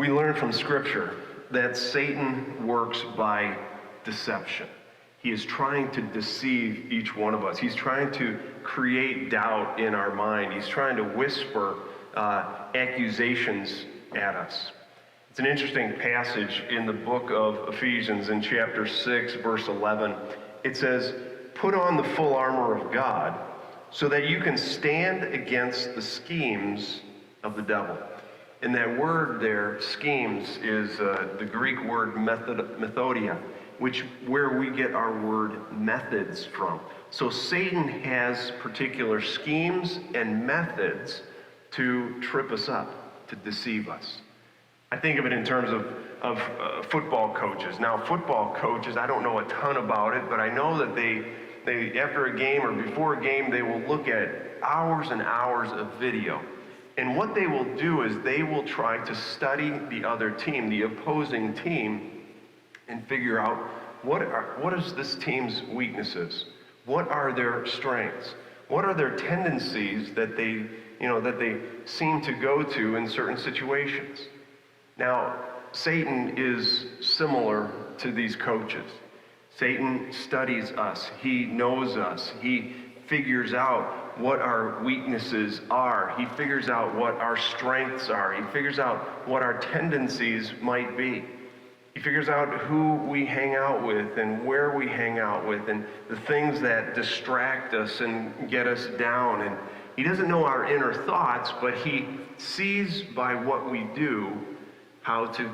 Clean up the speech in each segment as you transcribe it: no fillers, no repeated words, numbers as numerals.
We learn from Scripture that Satan works by deception. He is trying to deceive each one of us. He's trying to create doubt in our mind. He's trying to whisper accusations at us. It's an interesting passage in the book of Ephesians in chapter 6, verse 11. It says, "Put on the full armor of God so that you can stand against the schemes of the devil." And that word there, schemes, is the Greek word methodia, where we get our word methods from. So Satan has particular schemes and methods to trip us up, to deceive us. I think of it in terms of football coaches. Now, football coaches, I don't know a ton about it, but I know that they after a game or before a game, they will look at hours and hours of video. And what they will do is they will try to study the other team, the opposing team, and figure out what is this team's weaknesses? What are their strengths? What are their tendencies that they seem to go to in certain situations? Now, Satan is similar to these coaches. Satan studies us. He knows us. He figures out what our weaknesses are. He figures out what our strengths are. He figures out what our tendencies might be. He figures out who we hang out with and where we hang out with and the things that distract us and get us down. And he doesn't know our inner thoughts, but he sees by what we do how to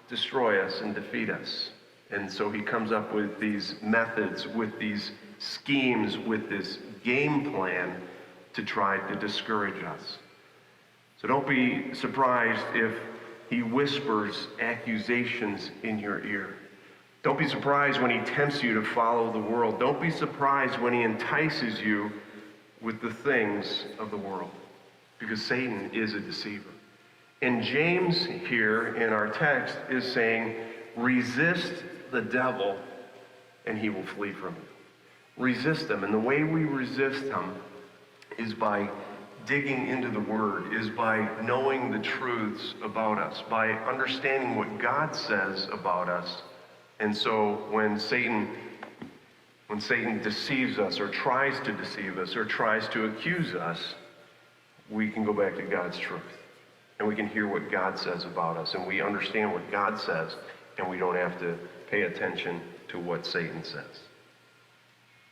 destroy us and defeat us. And so he comes up with these methods, with these schemes, with this game plan to try to discourage us. So don't be surprised if he whispers accusations in your ear. Don't be surprised when he tempts you to follow the world. Don't be surprised when he entices you with the things of the world, because Satan is a deceiver. And James here in our text is saying, resist the devil and he will flee from you. Resist him. And the way we resist him is by digging into the Word, is by knowing the truths about us, by understanding what God says about us. And so when Satan deceives us or tries to deceive us or tries to accuse us, we can go back to God's truth. And we can hear what God says about us, and we understand what God says, and we don't have to pay attention to what Satan says.